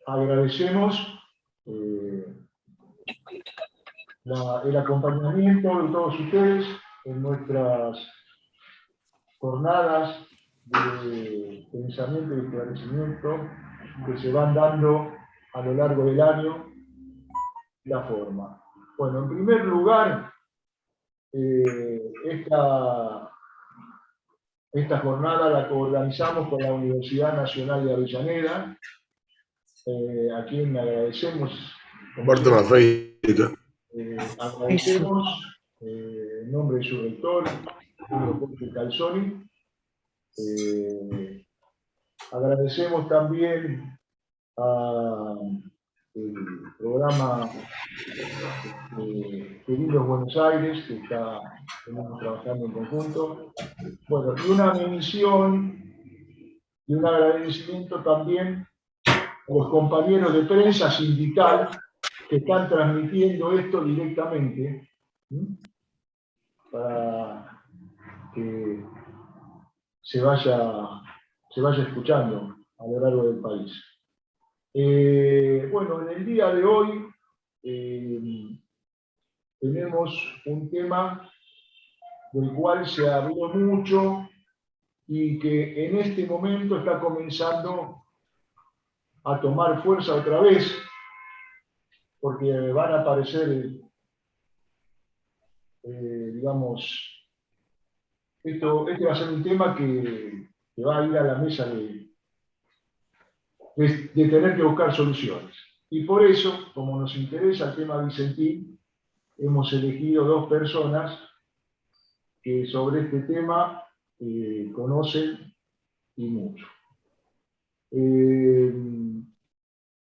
agradecemos el acompañamiento de todos ustedes en nuestras jornadas de pensamiento y esclarecimiento que se van dando a lo largo del año de la forma. Bueno, en primer lugar, esta jornada la coorganizamos con la Universidad Nacional de Avellaneda, a quien agradecemos. Agradecemos en nombre de su rector, Julio Jorge Calzoni. Agradecemos también al programa Queridos Buenos Aires, que estamos trabajando en conjunto. Bueno, y una mención y un agradecimiento también a los compañeros de prensa sindical que están transmitiendo esto directamente, ¿sí?, para que se vaya escuchando a lo largo del país. Bueno, en el día de hoy tenemos un tema del cual se habló mucho y que en este momento está comenzando a tomar fuerza otra vez, porque van a aparecer, digamos, este va a ser un tema que va a ir a la mesa de tener que buscar soluciones. Y por eso, como nos interesa el tema Vicentín, hemos elegido dos personas que sobre este tema conocen y mucho.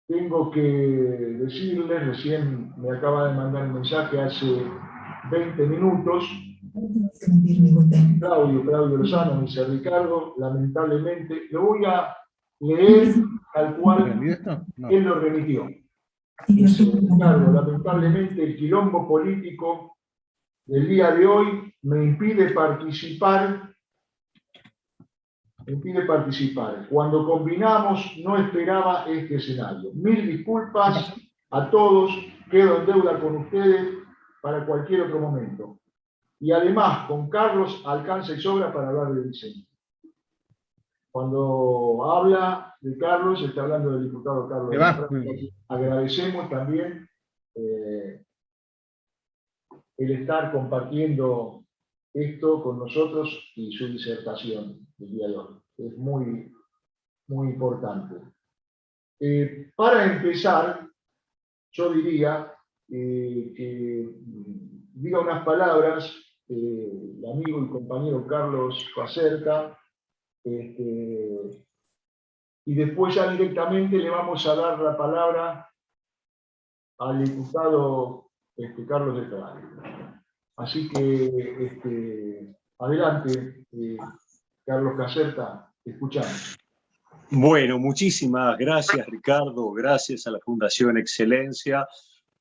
Tengo que decirles, recién me acaba de mandar un mensaje hace 20 minutos, Claudio Lozano, me dice: Ricardo, lamentablemente, lo voy a leer tal cual él lo remitió. Dice: Ricardo, lamentablemente el quilombo político del día de hoy me impide participar. Cuando combinamos no esperaba este escenario. Mil disculpas a todos, quedo en deuda con ustedes para cualquier otro momento. Y además, con Carlos alcanza y sobra para hablar de diseño. Cuando habla de Carlos, está hablando del diputado Carlos. Agradecemos también el estar compartiendo esto con nosotros y su disertación del día de hoy. Es muy, muy importante. Para empezar, yo diría que diga unas palabras el amigo y compañero Carlos Caserta, y después ya directamente le vamos a dar la palabra al diputado Carlos del Caballo. Así que, adelante, Carlos Caserta, te escuchamos. Bueno, muchísimas gracias, Ricardo. Gracias a la Fundación Excelencia,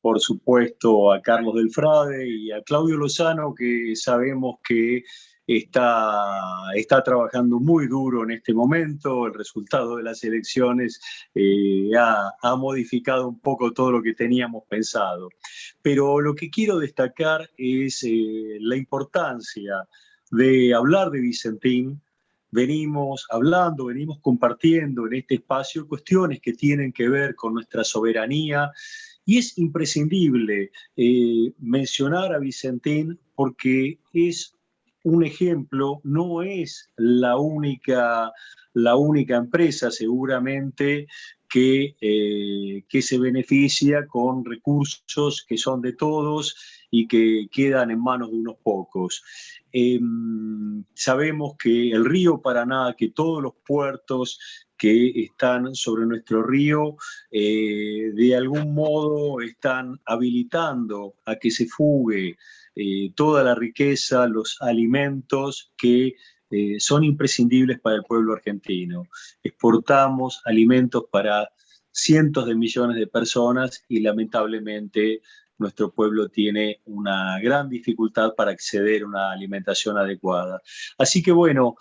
por supuesto a Carlos del Frade y a Claudio Lozano, que sabemos que está trabajando muy duro en este momento. El resultado de las elecciones ha modificado un poco todo lo que teníamos pensado. Pero lo que quiero destacar es la importancia de hablar de Vicentín. Venimos hablando, venimos compartiendo en este espacio cuestiones que tienen que ver con nuestra soberanía, y es imprescindible mencionar a Vicentín porque es un ejemplo, no es la única empresa seguramente que se beneficia con recursos que son de todos y que quedan en manos de unos pocos. Sabemos que el río Paraná, que todos los puertos que están sobre nuestro río, de algún modo están habilitando a que se fugue toda la riqueza, los alimentos que son imprescindibles para el pueblo argentino. Exportamos alimentos para cientos de millones de personas y lamentablemente nuestro pueblo tiene una gran dificultad para acceder a una alimentación adecuada. Así que bueno,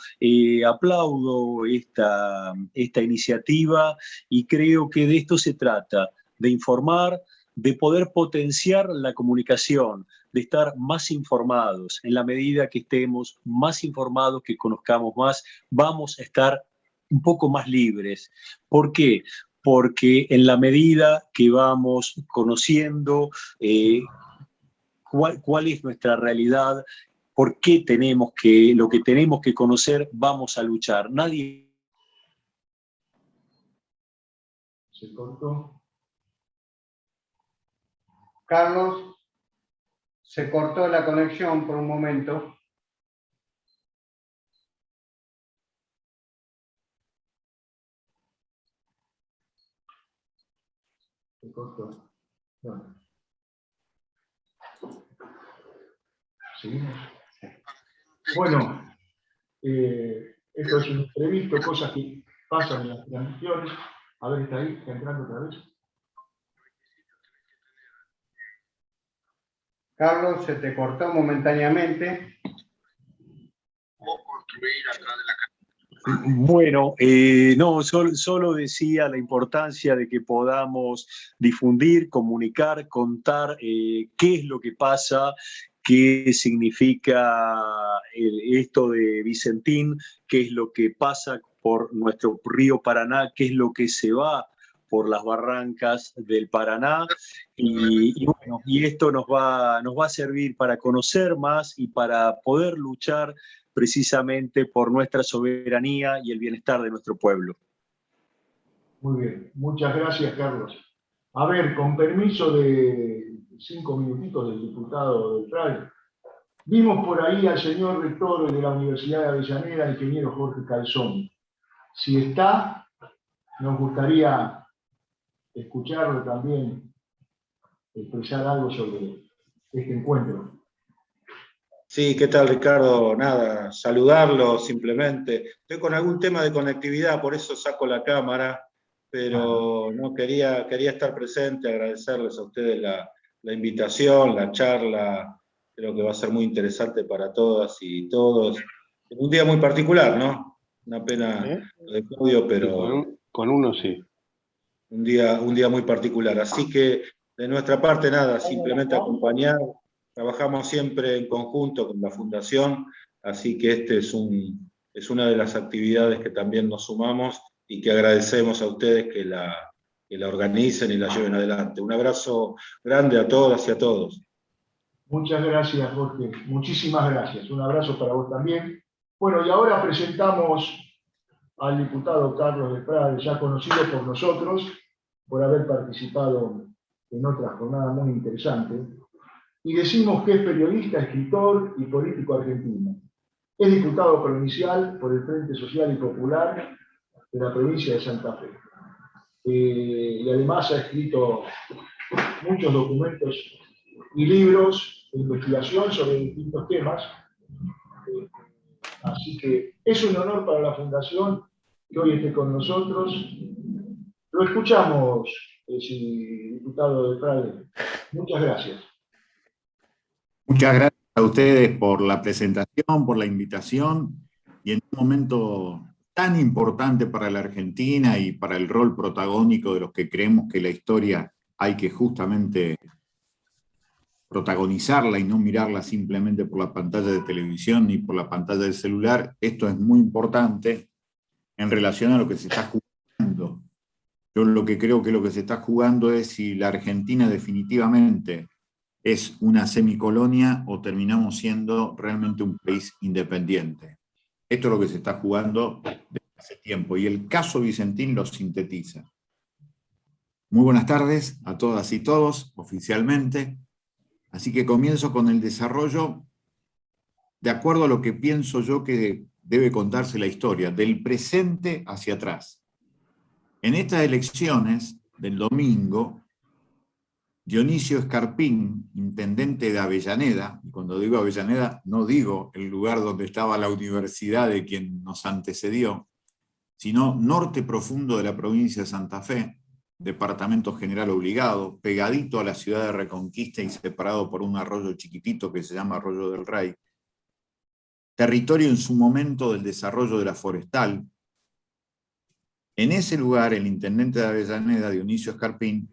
aplaudo esta iniciativa y creo que de esto se trata, de informar, de poder potenciar la comunicación, de estar más informados. En la medida que estemos más informados, que conozcamos más, vamos a estar un poco más libres. ¿Por qué? Porque en la medida que vamos conociendo cuál es nuestra realidad, por qué tenemos lo que tenemos que conocer, vamos a luchar. Nadie... Se cortó. Carlos, se cortó la conexión por un momento. Se cortó. Bueno. ¿Seguimos? Bueno, esto es un imprevisto, cosas que pasan en las transmisiones. A ver, está ahí, está entrando otra vez. Carlos, se te cortó momentáneamente. Bueno, no, solo decía la importancia de que podamos difundir, comunicar, contar qué es lo que pasa, qué significa esto de Vicentín, qué es lo que pasa por nuestro río Paraná, qué es lo que se va por las barrancas del Paraná, y esto nos va a servir para conocer más y para poder luchar precisamente por nuestra soberanía y el bienestar de nuestro pueblo. Muy bien, muchas gracias, Carlos. A ver, con permiso de 5 minutitos del diputado del FRADE, vimos por ahí al señor rector de la Universidad de Avellaneda, ingeniero Jorge Calzón. Si está, nos gustaría escucharlo también, expresar algo sobre este encuentro. Sí, ¿qué tal, Ricardo? Nada, saludarlo simplemente. Estoy con algún tema de conectividad, por eso saco la cámara, pero no quería estar presente, agradecerles a ustedes la invitación, la charla. Creo que va a ser muy interesante para todas y todos. En un día muy particular, ¿no? Una pena lo de Claudio, pero con uno sí. Un día muy particular. Así que de nuestra parte nada, simplemente acompañar. Trabajamos siempre en conjunto con la Fundación, así que este es una de las actividades que también nos sumamos y que agradecemos a ustedes que la organicen y la lleven adelante. Un abrazo grande a todas y a todos. Muchas gracias, Jorge. Muchísimas gracias. Un abrazo para vos también. Bueno, y ahora presentamos al diputado Carlos del Frade, ya conocido por nosotros, por haber participado en otra jornada muy interesante. Y decimos que es periodista, escritor y político argentino. Es diputado provincial por el Frente Social y Popular de la provincia de Santa Fe. Y además ha escrito muchos documentos y libros de investigación sobre distintos temas. Así que es un honor para la Fundación que hoy esté con nosotros. Lo escuchamos, diputado del Frade. Muchas gracias. Muchas gracias a ustedes por la presentación, por la invitación, y en un momento tan importante para la Argentina y para el rol protagónico de los que creemos que la historia hay que justamente protagonizarla y no mirarla simplemente por la pantalla de televisión ni por la pantalla del celular. Esto es muy importante en relación a lo que se está jugando. Yo lo que creo que lo que se está jugando es si la Argentina definitivamente es una semicolonia o terminamos siendo realmente un país independiente. Esto es lo que se está jugando desde hace tiempo, y el caso Vicentín lo sintetiza. Muy buenas tardes a todas y todos, oficialmente. Así que comienzo con el desarrollo de acuerdo a lo que pienso yo que debe contarse la historia, del presente hacia atrás. En estas elecciones del domingo, Dionisio Escarpín, intendente de Avellaneda, y cuando digo Avellaneda no digo el lugar donde estaba la universidad de quien nos antecedió, sino norte profundo de la provincia de Santa Fe, departamento general obligado, pegadito a la ciudad de Reconquista y separado por un arroyo chiquitito que se llama Arroyo del Rey. Territorio en su momento del desarrollo de la forestal. En ese lugar, el intendente de Avellaneda, Dionisio Escarpín,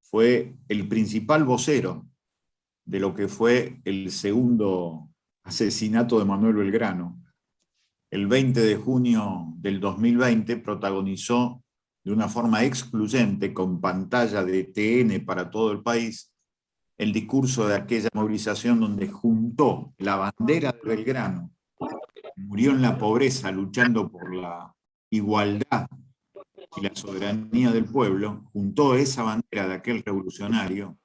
fue el principal vocero de lo que fue el segundo asesinato de Manuel Belgrano. El 20 de junio del 2020 protagonizó de una forma excluyente, con pantalla de TN para todo el país, el discurso de aquella movilización donde juntó la bandera de Belgrano, que murió en la pobreza luchando por la igualdad y la soberanía del pueblo, juntó esa bandera de aquel revolucionario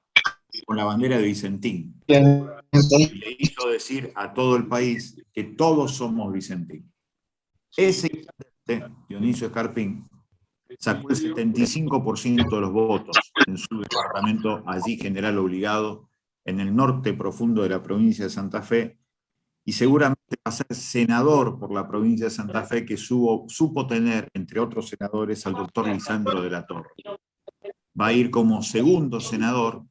con la bandera de Vicentín. Y le hizo decir a todo el país que todos somos Vicentín. Ese intendente, Dionisio Escarpín, sacó el 75% de los votos en su departamento, allí general obligado, en el norte profundo de la provincia de Santa Fe, y seguramente va a ser senador por la provincia de Santa Fe, que supo tener, entre otros senadores, al doctor Lisandro de la Torre. Va a ir como segundo senador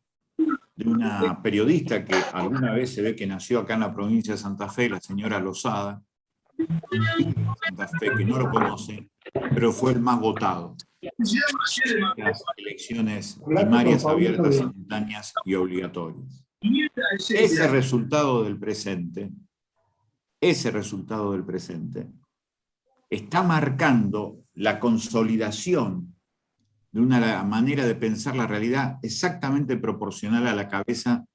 de una periodista que alguna vez se ve que nació acá en la provincia de Santa Fe, la señora Lozada, Santa Fe, que no lo conoce, pero fue el más votado. Las elecciones primarias abiertas, simultáneas y obligatorias. Ese resultado del presente está marcando la consolidación de una manera de pensar la realidad exactamente proporcional a la cabeza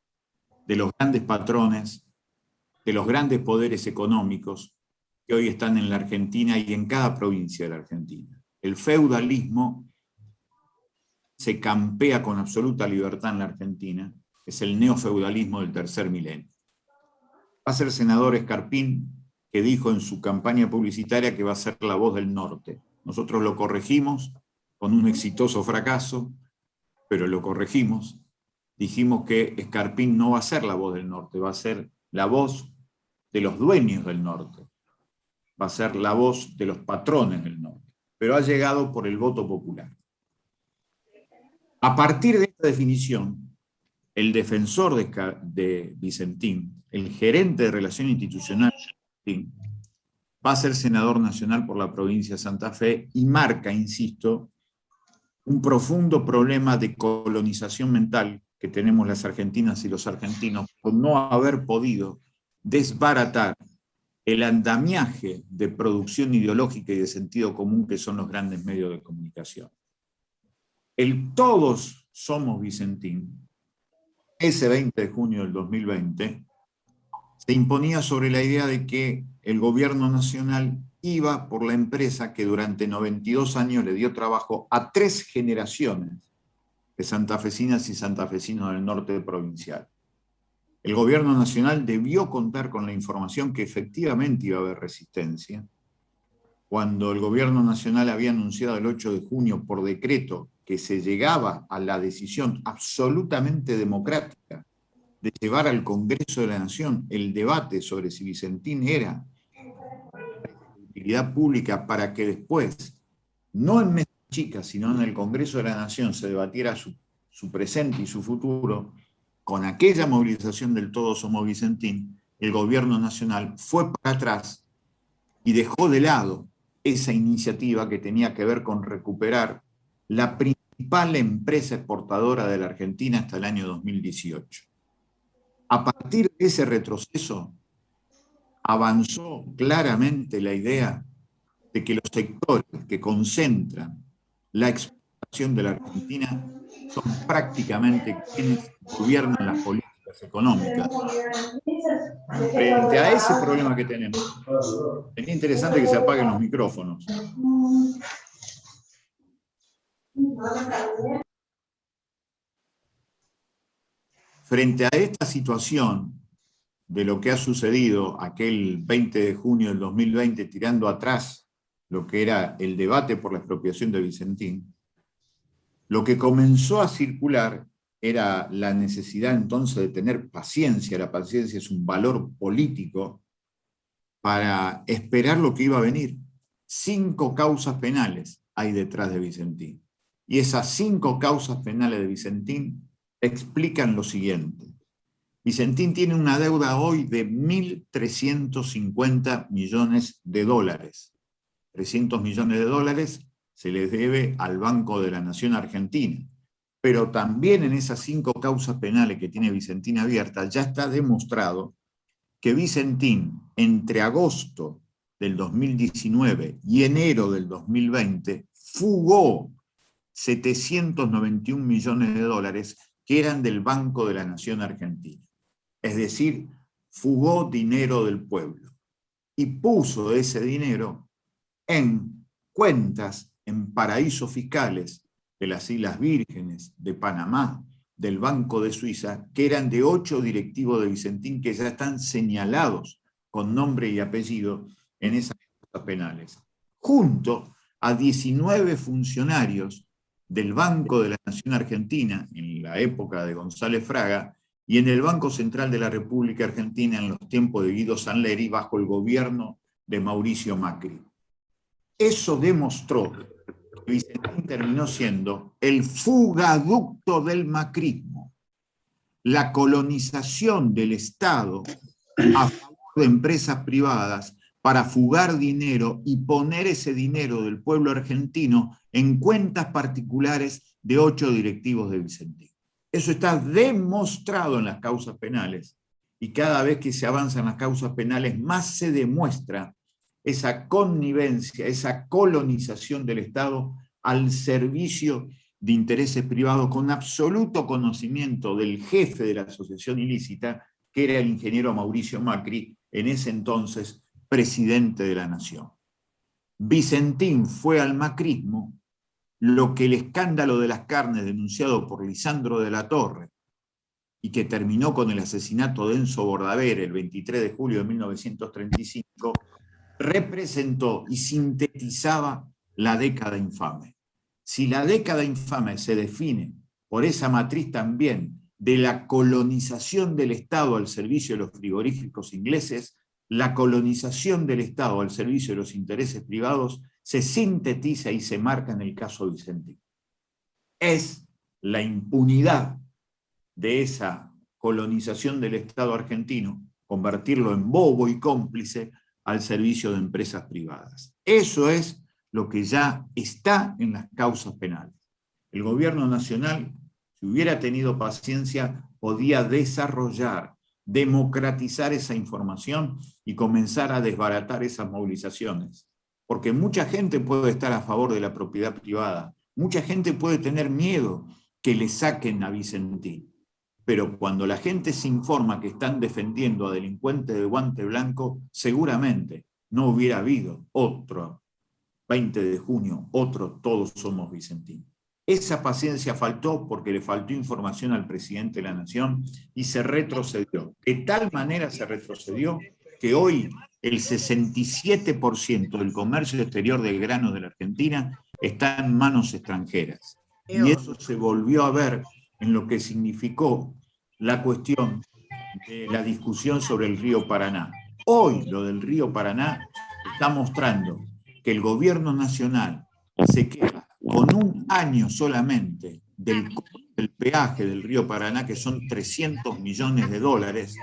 de los grandes patrones, de los grandes poderes económicos que hoy están en la Argentina y en cada provincia de la Argentina. El feudalismo se campea con absoluta libertad en la Argentina, es el neofeudalismo del tercer milenio. Va a ser senador Escarpín, que dijo en su campaña publicitaria que va a ser la voz del norte. Nosotros lo corregimos con un exitoso fracaso, pero lo corregimos. Dijimos que Escarpín no va a ser la voz del norte, va a ser la voz de los dueños del norte, va a ser la voz de los patrones del norte, pero ha llegado por el voto popular. A partir de esta definición, el defensor de Vicentín, el gerente de Relación Institucional de Vicentín, va a ser senador nacional por la provincia de Santa Fe y marca, insisto, un profundo problema de colonización mental que tenemos las argentinas y los argentinos por no haber podido desbaratar el andamiaje de producción ideológica y de sentido común que son los grandes medios de comunicación. El todos somos Vicentín, ese 20 de junio del 2020, se imponía sobre la idea de que el gobierno nacional iba por la empresa que durante 92 años le dio trabajo a 3 generaciones de santafesinas y santafesinos del norte provincial. El gobierno nacional debió contar con la información que efectivamente iba a haber resistencia. Cuando el gobierno nacional había anunciado el 8 de junio por decreto que se llegaba a la decisión absolutamente democrática de llevar al Congreso de la Nación el debate sobre si Vicentín era de utilidad pública para que después, no en Mesa Chica, sino en el Congreso de la Nación se debatiera su presente y su futuro, con aquella movilización del Todos Somos Vicentín, el gobierno nacional fue para atrás y dejó de lado esa iniciativa que tenía que ver con recuperar la principal empresa exportadora de la Argentina hasta el año 2018. A partir de ese retroceso, avanzó claramente la idea de que los sectores que concentran la exportación de la Argentina son prácticamente quienes gobiernan las políticas económicas. Frente a ese problema que tenemos, sería interesante que se apaguen los micrófonos. Frente a esta situación de lo que ha sucedido aquel 20 de junio del 2020, tirando atrás lo que era el debate por la expropiación de Vicentín, lo que comenzó a circular era la necesidad entonces de tener paciencia. La paciencia es un valor político para esperar lo que iba a venir. 5 causas penales hay detrás de Vicentín. Y esas 5 causas penales de Vicentín explican lo siguiente. Vicentín tiene una deuda hoy de 1.350 millones de dólares. 300 millones de dólares se les debe al Banco de la Nación Argentina. Pero también en esas 5 causas penales que tiene Vicentín abiertas, ya está demostrado que Vicentín, entre agosto del 2019 y enero del 2020, fugó 791 millones de dólares que eran del Banco de la Nación Argentina. Es decir, fugó dinero del pueblo y puso ese dinero en cuentas en paraísos fiscales de las Islas Vírgenes, de Panamá, del Banco de Suiza, que eran de 8 directivos de Vicentín que ya están señalados con nombre y apellido en esas causas penales, junto a 19 funcionarios del Banco de la Nación Argentina, en la época de González Fraga, y en el Banco Central de la República Argentina en los tiempos de Guido Sanleri, bajo el gobierno de Mauricio Macri. Eso demostró que Vicentín terminó siendo el fugaducto del macrismo, la colonización del Estado a favor de empresas privadas para fugar dinero y poner ese dinero del pueblo argentino en cuentas particulares de 8 directivos de Vicentín. Eso está demostrado en las causas penales, y cada vez que se avanzan las causas penales más se demuestra esa connivencia, esa colonización del Estado al servicio de intereses privados, con absoluto conocimiento del jefe de la asociación ilícita, que era el ingeniero Mauricio Macri, en ese entonces presidente de la Nación. Vicentín fue al macrismo lo que el escándalo de las carnes denunciado por Lisandro de la Torre y que terminó con el asesinato de Enzo Bordaber el 23 de julio de 1935, representó y sintetizaba la década infame. Si la década infame se define por esa matriz también de la colonización del Estado al servicio de los frigoríficos ingleses, la colonización del Estado al servicio de los intereses privados se sintetiza y se marca en el caso Vicentín. Es la impunidad de esa colonización del Estado argentino, convertirlo en bobo y cómplice al servicio de empresas privadas. Eso es lo que ya está en las causas penales. El gobierno nacional, si hubiera tenido paciencia, podía desarrollar, democratizar esa información y comenzar a desbaratar esas movilizaciones. Porque mucha gente puede estar a favor de la propiedad privada, mucha gente puede tener miedo que le saquen a Vicentín. Pero cuando la gente se informa que están defendiendo a delincuentes de guante blanco, seguramente no hubiera habido otro 20 de junio, otro Todos Somos Vicentín. Esa paciencia faltó porque le faltó información al presidente de la Nación y se retrocedió. De tal manera se retrocedió que hoy el 67% del comercio exterior del grano de la Argentina está en manos extranjeras. Y eso se volvió a ver en lo que significó la cuestión de la discusión sobre el río Paraná. Hoy lo del río Paraná está mostrando que el gobierno nacional se queda con un año solamente del peaje del río Paraná, que son 300 millones de dólares,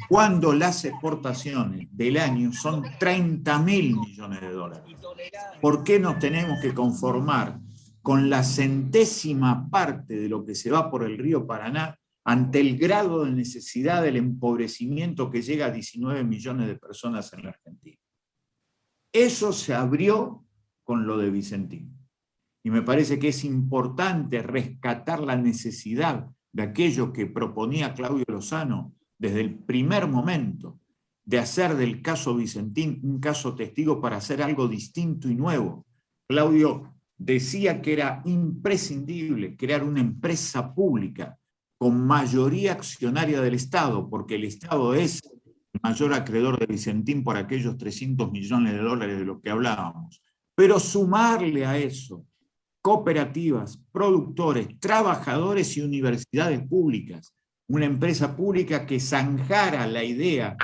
cuando las exportaciones del año son 30.000 millones de dólares. ¿Por qué nos tenemos que conformar con la centésima parte de lo que se va por el río Paraná ante el grado de necesidad del empobrecimiento que llega a 19 millones de personas en la Argentina? Eso se abrió con lo de Vicentín. Y me parece que es importante rescatar la necesidad de aquello que proponía Claudio Lozano desde el primer momento, de hacer del caso Vicentín un caso testigo para hacer algo distinto y nuevo. Claudio decía que era imprescindible crear una empresa pública con mayoría accionaria del Estado, porque el Estado es el mayor acreedor de Vicentín por aquellos 300 millones de dólares de los que hablábamos. Pero sumarle a eso cooperativas, productores, trabajadores y universidades públicas, una empresa pública que zanjara la idea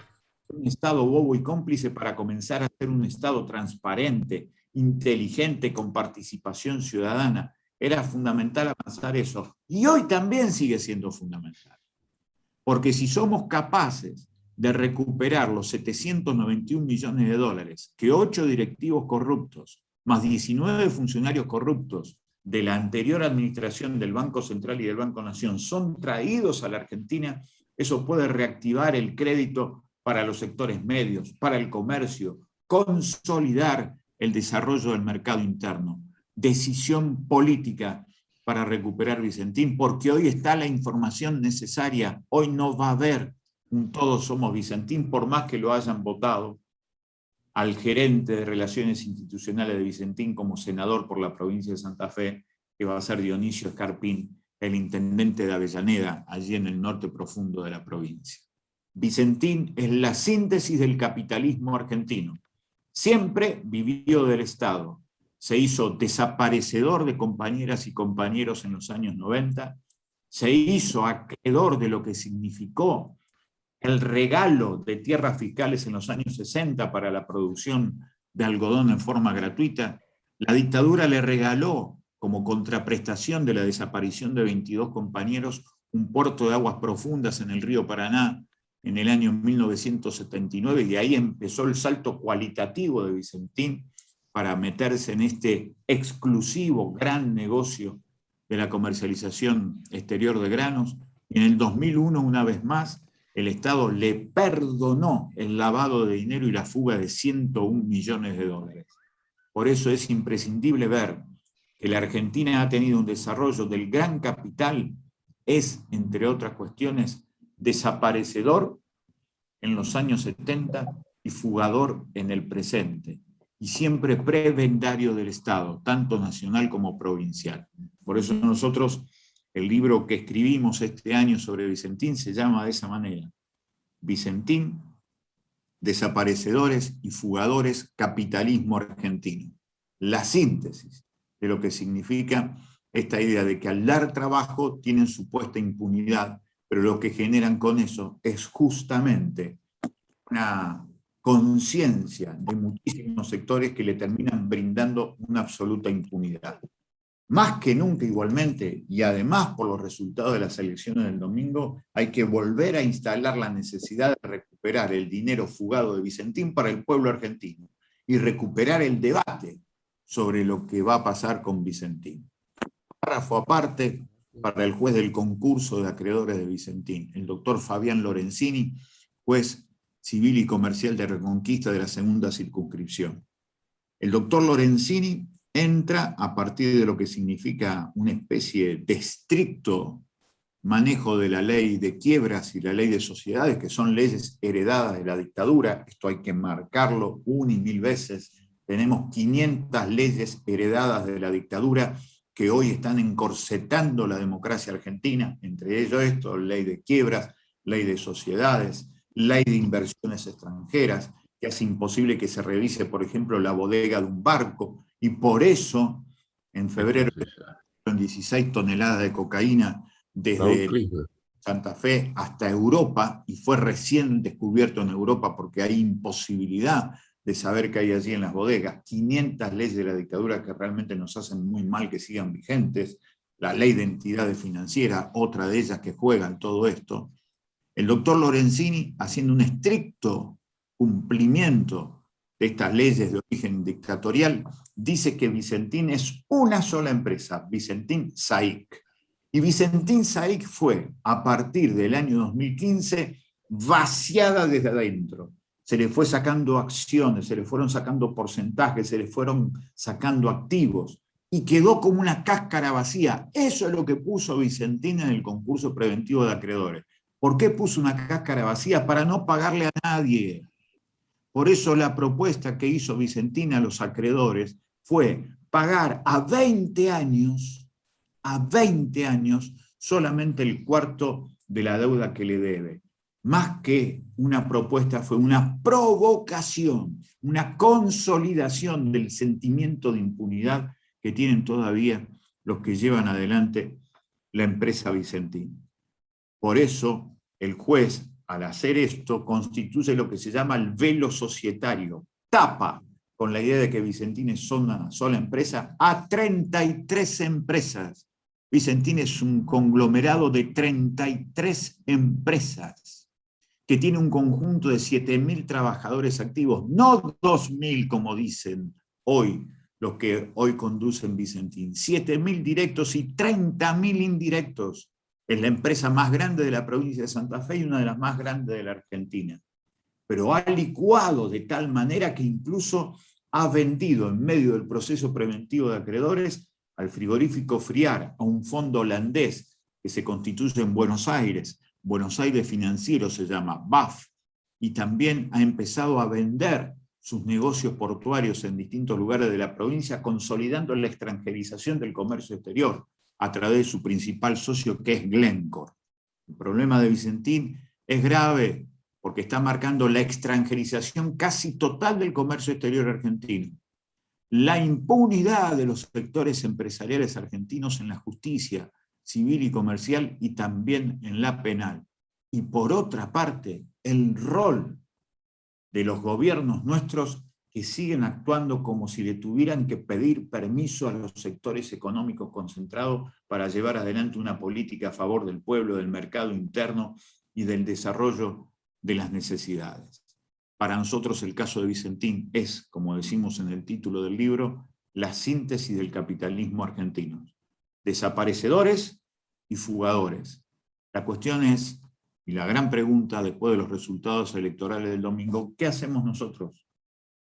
de un Estado bobo y cómplice para comenzar a ser un Estado transparente, inteligente, con participación ciudadana, era fundamental avanzar eso. Y hoy también sigue siendo fundamental. Porque si somos capaces de recuperar los 791 millones de dólares que 8 directivos corruptos, más 19 funcionarios corruptos de la anterior administración del Banco Central y del Banco Nación son traídos a la Argentina, eso puede reactivar el crédito para los sectores medios, para el comercio, consolidar el desarrollo del mercado interno. Decisión política para recuperar Vicentín, porque hoy está la información necesaria. Hoy no va a haber un todos somos Vicentín, por más que lo hayan votado al gerente de Relaciones Institucionales de Vicentín como senador por la provincia de Santa Fe, que va a ser Dionisio Escarpín, el intendente de Avellaneda, allí en el norte profundo de la provincia. Vicentín es la síntesis del capitalismo argentino. Siempre vivió del Estado. Se hizo desaparecedor de compañeras y compañeros en los años 90, se hizo acreedor de lo que significó el regalo de tierras fiscales en los años 60 para la producción de algodón en forma gratuita. La dictadura le regaló, como contraprestación de la desaparición de 22 compañeros, un puerto de aguas profundas en el río Paraná en el año 1979, y ahí empezó el salto cualitativo de Vicentín para meterse en este exclusivo gran negocio de la comercialización exterior de granos. Y en el 2001, una vez más, el Estado le perdonó el lavado de dinero y la fuga de 101 millones de dólares. Por eso es imprescindible ver que la Argentina ha tenido un desarrollo del gran capital, es, entre otras cuestiones, desaparecedor en los años 70 y fugador en el presente, y siempre prebendario del Estado, tanto nacional como provincial. Por eso nosotros, el libro que escribimos este año sobre Vicentín se llama de esa manera: Vicentín, desaparecedores y fugadores, capitalismo argentino. La síntesis de lo que significa esta idea de que al dar trabajo tienen supuesta impunidad, pero lo que generan con eso es justamente una conciencia de muchísimos sectores que le terminan brindando una absoluta impunidad. Más que nunca igualmente, y además por los resultados de las elecciones del domingo, hay que volver a instalar la necesidad de recuperar el dinero fugado de Vicentín para el pueblo argentino y recuperar el debate sobre lo que va a pasar con Vicentín. Párrafo aparte para el juez del concurso de acreedores de Vicentín, el doctor Fabián Lorenzini, juez civil y comercial de Reconquista de la segunda circunscripción. El doctor Lorenzini entra a partir de lo que significa una especie de estricto manejo de la ley de quiebras y la ley de sociedades, que son leyes heredadas de la dictadura. Esto hay que marcarlo una y mil veces. Tenemos 500 leyes heredadas de la dictadura que hoy están encorsetando la democracia argentina, entre ellos esto: ley de quiebras, ley de sociedades, ley de inversiones extranjeras, que hace imposible que se revise, por ejemplo, la bodega de un barco, y por eso, en febrero, 16 toneladas de cocaína desde Santa Fe hasta Europa, y fue recién descubierto en Europa porque hay imposibilidad de saber qué hay allí en las bodegas. 500 leyes de la dictadura que realmente nos hacen muy mal que sigan vigentes. La ley de entidades financieras, otra de ellas que juega en todo esto. El doctor Lorenzini, haciendo un estricto cumplimiento de estas leyes de origen dictatorial, dice que Vicentín es una sola empresa, Vicentín SAIC. Y Vicentín SAIC fue, a partir del año 2015, vaciada desde adentro. Se le fue sacando acciones, se le fueron sacando porcentajes, se le fueron sacando activos, y quedó como una cáscara vacía. Eso es lo que puso Vicentín en el concurso preventivo de acreedores. ¿Por qué puso una cáscara vacía? Para no pagarle a nadie. Por eso la propuesta que hizo Vicentín a los acreedores fue pagar a 20 años, solamente el cuarto de la deuda que le debe. Más que una propuesta, fue una provocación, una consolidación del sentimiento de impunidad que tienen todavía los que llevan adelante la empresa Vicentín. Por eso, el juez, al hacer esto, constituye lo que se llama el velo societario, tapa con la idea de que Vicentín es una sola empresa, a 33 empresas. Vicentín es un conglomerado de 33 empresas, que tiene un conjunto de 7.000 trabajadores activos, no 2.000 como dicen hoy los que hoy conducen Vicentín. 7.000 directos y 30.000 indirectos. Es la empresa más grande de la provincia de Santa Fe y una de las más grandes de la Argentina. Pero ha licuado de tal manera que incluso ha vendido en medio del proceso preventivo de acreedores al frigorífico Friar, a un fondo holandés que se constituye en Buenos Aires Financiero se llama, BAF, y también ha empezado a vender sus negocios portuarios en distintos lugares de la provincia, consolidando la extranjerización del comercio exterior a través de su principal socio, que es Glencore. El problema de Vicentín es grave porque está marcando la extranjerización casi total del comercio exterior argentino. La impunidad de los sectores empresariales argentinos en la justicia civil y comercial y también en la penal. Y por otra parte, el rol de los gobiernos nuestros que siguen actuando como si le tuvieran que pedir permiso a los sectores económicos concentrados para llevar adelante una política a favor del pueblo, del mercado interno y del desarrollo de las necesidades. Para nosotros el caso de Vicentín es, como decimos en el título del libro, la síntesis del capitalismo argentino. Desaparecedores y fugadores. La cuestión es, y la gran pregunta después de los resultados electorales del domingo, ¿qué hacemos nosotros?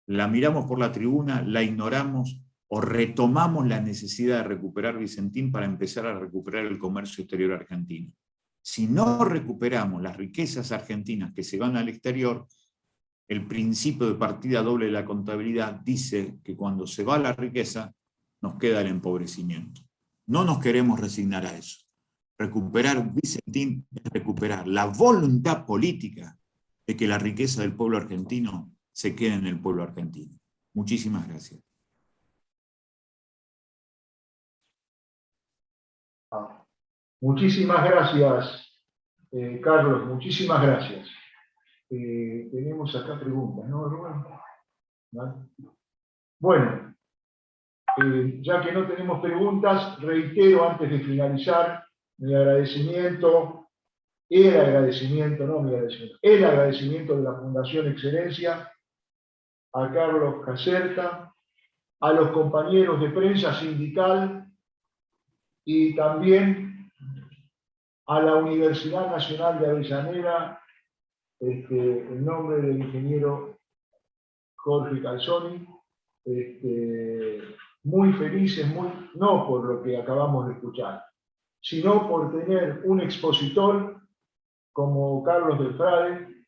¿La miramos por la tribuna, la ignoramos o retomamos la necesidad de recuperar Vicentín para empezar a recuperar el comercio exterior argentino? Si no recuperamos las riquezas argentinas que se van al exterior, el principio de partida doble de la contabilidad dice que cuando se va la riqueza, nos queda el empobrecimiento. No nos queremos resignar a eso. Recuperar Vicentín es recuperar la voluntad política de que la riqueza del pueblo argentino se quede en el pueblo argentino. Muchísimas gracias. Muchísimas gracias, Carlos, muchísimas gracias. Tenemos acá preguntas, ¿no, Rubén? ¿Vale? Bueno, ya que no tenemos preguntas, reitero antes de finalizar mi agradecimiento, el agradecimiento de la Fundación Excelencia, a Carlos Caserta, a los compañeros de prensa sindical y también a la Universidad Nacional de Avellaneda, en nombre del ingeniero Jorge Calzoni, muy felices, no por lo que acabamos de escuchar, sino por tener un expositor como Carlos del Frade,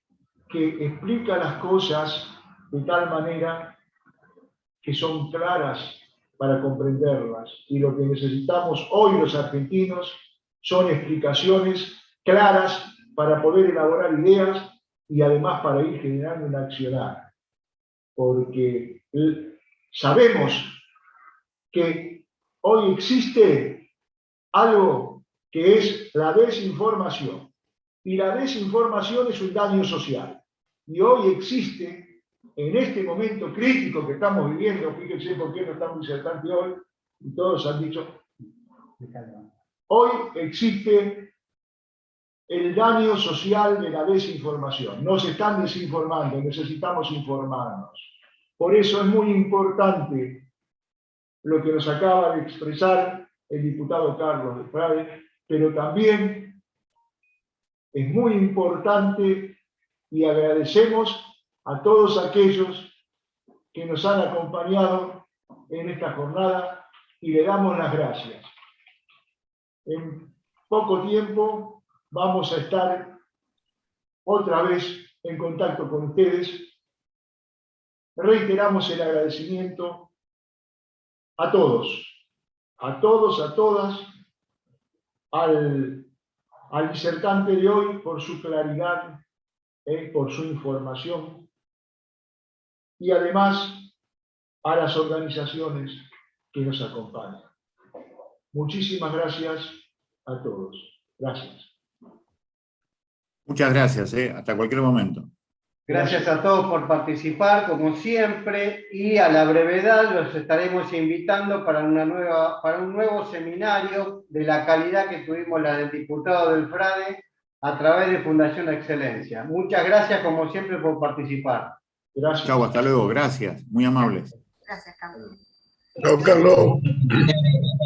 que explica las cosas de tal manera que son claras para comprenderlas. Y lo que necesitamos hoy los argentinos son explicaciones claras para poder elaborar ideas y además para ir generando un accionar. Porque sabemos que hoy existe algo que es la desinformación. Y la desinformación es un daño social. Y hoy existe, en este momento crítico que estamos viviendo, fíjense por qué no estamos disertantes hoy, y todos han dicho, hoy existe el daño social de la desinformación. Nos están desinformando, necesitamos informarnos. Por eso es muy importante lo que nos acaba de expresar el diputado Carlos del Frade, pero también es muy importante y agradecemos a todos aquellos que nos han acompañado en esta jornada y le damos las gracias. En poco tiempo vamos a estar otra vez en contacto con ustedes. Reiteramos el agradecimiento a todos, a todas, al disertante de hoy por su claridad, por su información, y además a las organizaciones que nos acompañan. Muchísimas gracias a todos. Gracias. Muchas gracias, hasta cualquier momento. Gracias a todos por participar, como siempre, y a la brevedad los estaremos invitando para un nuevo seminario de la calidad que tuvimos la del diputado del FRADE a través de Fundación Excelencia. Muchas gracias, como siempre, por participar. Gracias. Chau, hasta luego, gracias, muy amables. Gracias, Carlos. Chao, Carlos.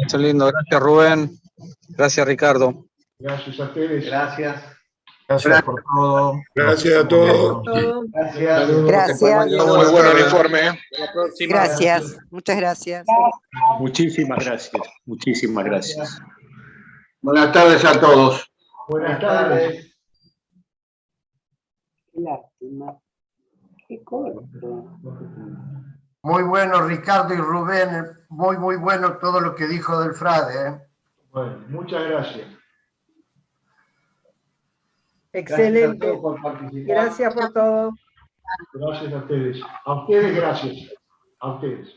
Qué lindo, gracias Rubén, gracias Ricardo. Gracias a ustedes. Gracias. Gracias por todo. Gracias a todos. Gracias. Gracias. Muy bueno el informe. Gracias. Muchas gracias. Muchísimas gracias, muchísimas gracias. Buenas tardes a todos. Buenas tardes. Qué lástima. Qué corto. Muy bueno, Ricardo y Rubén, muy bueno todo lo que dijo del FRADE. Bueno, muchas gracias. Excelente. Excelente. Por participar. Gracias por todo. Gracias a ustedes. A ustedes, gracias. A ustedes.